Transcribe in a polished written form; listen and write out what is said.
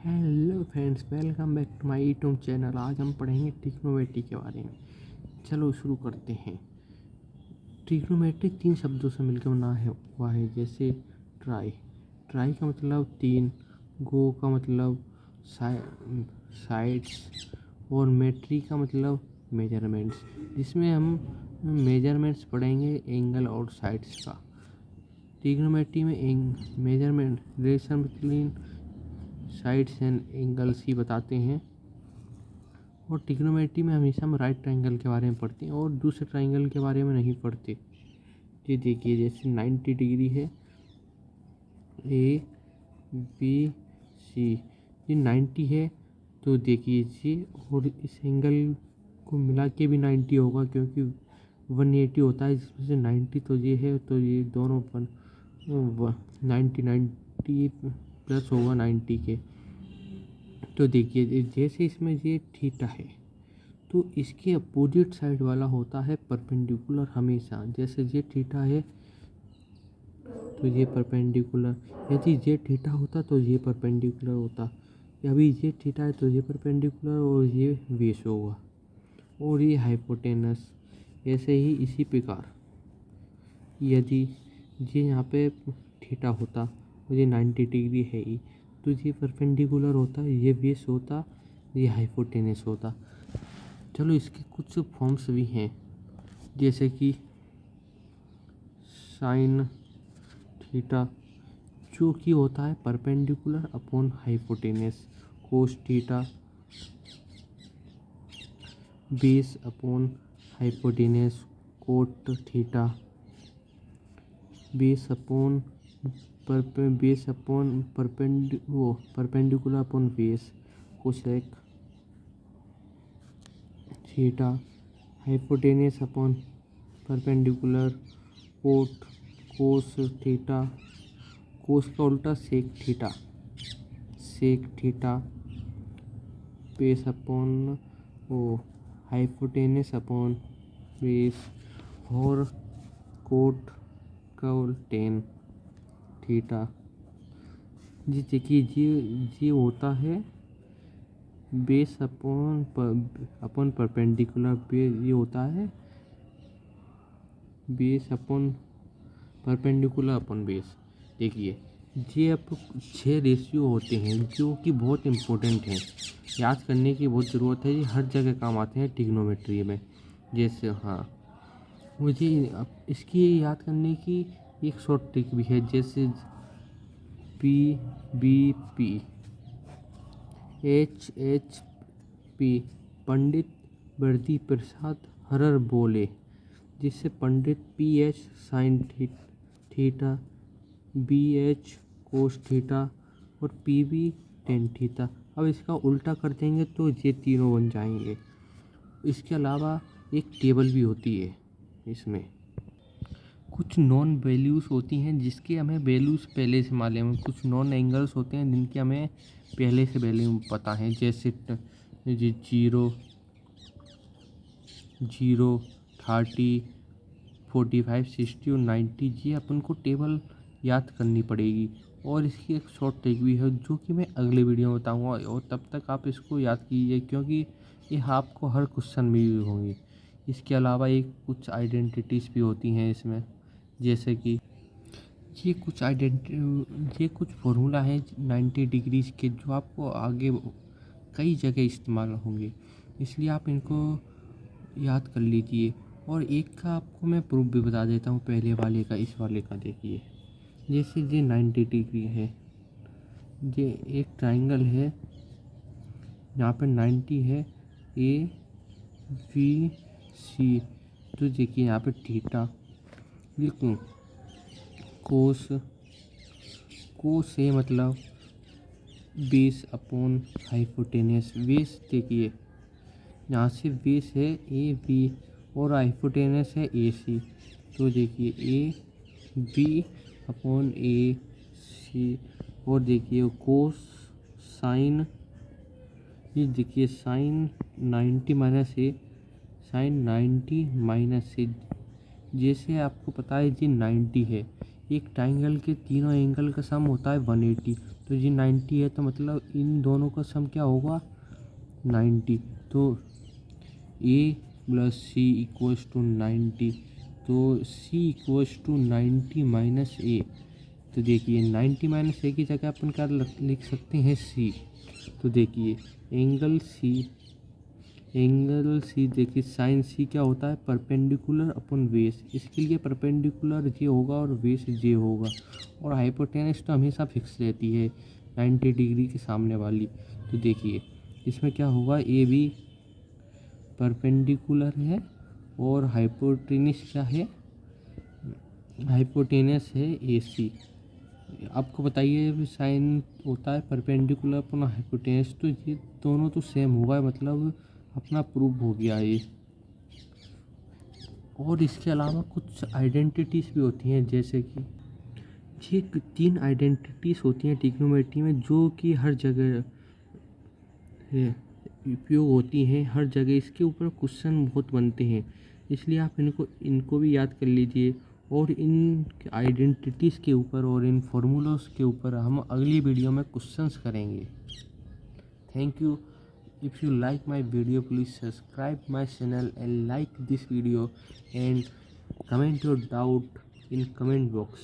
Hello friends, welcome back to my YouTube channel. आज हम पढ़ेंगे ट्रिग्नोमेट्री के बारे में। चलो शुरू करते हैं। ट्रिग्नोमेट्री 3 शब्दों से मिलकर बना हुआ है, जैसे ट्राई का मतलब 3, गो का मतलब साइड्स और मेट्री का मतलब मेजरमेंट्स, जिसमें हम मेजरमेंट्स पढ़ेंगे एंगल और साइड्स का। ट्रिग्नोमेट्री में measurement relation between sides and angles ही बताते हैं। और ट्रिग्नोमेट्री में हमेशा हम राइट ट्रायंगल के बारे में पढ़ते हैं और दूसरे ट्रायंगल के बारे में नहीं पढ़ते। ये देखिए, जैसे 90 डिग्री है, ए बी सी, ये 90 है तो देखिए जी, और इस एंगल को मिला के भी 90 होगा क्योंकि 180 होता है, जिसमें से 90 तो ये है, तो ये दोनों 90 प्लस होगा 90 के। तो देखिए, जैसे इसमें ये थीटा है तो इसके अपोजिट साइड वाला होता है परपेंडिकुलर हमेशा। जैसे ये थीटा है तो ये परपेंडिकुलर, यदि ये थीटा होता तो ये परपेंडिकुलर होता। अभी ये थीटा है तो ये परपेंडिकुलर और ये बेस होगा और ये हाइपोटेनस। ऐसे ही इसी प्रकार यदि ये यहाँ पे थीटा होता और ये 90 डिग्री है ही, तो ये परपेंडिकुलर होता, ये बेस होता, ये हाइपोटेनस होता। चलो इसके कुछ फॉर्म्स भी हैं, जैसे कि साइन थीटा जो कि होता है perpendicular upon hypotenuse, cos theta base upon hypotenuse, cot theta base upon perpendicular upon base, cosec theta hypotenuse upon perpendicular, cot cos theta, cos का उल्टा sec theta base upon hypotenuse upon base, और cot का tan theta. जी देखिए, जी होता है base upon perpendicular, ये होता है base upon perpendicular upon base. देखिए, ये अब 6 रेशियो होते हैं जो कि बहुत इम्पोर्टेंट हैं, याद करने की बहुत ज़रूरत है। ये हर जगह काम आते हैं ट्रिग्नोमेट्री में। जैसे मुझे अब इसकी याद करने की एक शॉर्ट ट्रिक भी है, जैसे PBP, HHP पंडित बर्दी प्रसाद हरर बोले, जिससे पंडित PH sine theta, BH cos theta और PB टेन थीटा। अब इसका उल्टा कर देंगे तो ये तीनों बन जाएंगे। इसके अलावा एक टेबल भी होती है, इसमें कुछ नॉन वैल्यूज़ होती हैं जिसके हमें वैल्यूज़ पहले से मालूम है, कुछ नॉन एंगल्स होते हैं जिनके हमें पहले से वैल्यू पता है, जैसे 0, 30, 45, 60 और 90। ये अपन को टेबल याद करनी पड़ेगी। और इसकी एक शॉर्ट ट्रिक भी है जो कि मैं अगले वीडियो में बताऊंगा, और तब तक आप इसको याद कीजिए क्योंकि ये आपको हर क्वेश्चन में भी होंगी। इसके अलावा एक कुछ आइडेंटिटीज़ भी होती हैं इसमें, जैसे कि ये कुछ फॉर्मूला है 90 डिग्रीज के जो आपको आगे कई जगह इस्तेमाल होंगे, इसलिए आप इनको याद कर लीजिए। और एक का आपको मैं प्रूफ भी बता देता हूँ, पहले वाले का इस वाले का। देखिए, जैसे ये 90 डिग्री है, ये एक ट्रायंगल है, यहाँ पर 90 है, ABC, तो देखिए यहाँ पे थीटा लिखूँ, कोस ए मतलब बेस अपॉन हाइपोटेनस। बेस देखिए, यहाँ से बेस है AB और हाइपोटेनस है AC, तो देखिए AB अपॉन AC। और देखिए कोस साइन, ये देखिए sine 90 minus A, sine 90 minus A। जैसे आपको पता है जी 90 है, एक ट्राइंगल के तीनों एंगल का सम होता है 180। तो ये 90 है, तो मतलब इन दोनों का सम क्या होगा 90। तो ए प्लस सी इक्वल्स टू 90। तो सी इक्वल्स टू 90 माइनस ए। तो देखिए 90 माइनस ए की जगह अपन क्या लिख सकते हैं सी। तो देखिए एंगल सी देखिए साइन सी क्या होता है परपेंडिकुलर अपन बेस। इसके लिए परपेंडिकुलर जे होगा और बेस जे होगा। और हाइपोटेनस तो हमेशा फिक्स रहती है 90 डिग्री के सामने वाली। तो देखिए इसमें क्या होगा ए बी परपेंडिकुलर है और हाइपोटेनस क्या है, हाइपोटेनस है ए सी। आपको बताइए साइन होता है परपेंडिकुलर अपना हाइपोटेनस, तो ये दोनों तो सेम होगा, मतलब अपना प्रूफ हो गया ये। और इसके अलावा कुछ आइडेंटिटीज़ भी होती हैं, जैसे कि ये 3 आइडेंटिटीज़ होती हैं ट्रिग्नोमेट्री में जो कि हर जगह उपयोग होती हैं, हर जगह इसके ऊपर क्वेश्चन बहुत बनते हैं, इसलिए आप इनको भी याद कर लीजिए। और इन आइडेंटिटीज़ के ऊपर और इन फार्मूलास के ऊपर हम अगली वीडियो में क्वेश्चंस करेंगे। Thank you. If you like my video please subscribe my channel and like this video and comment your doubt in comment box.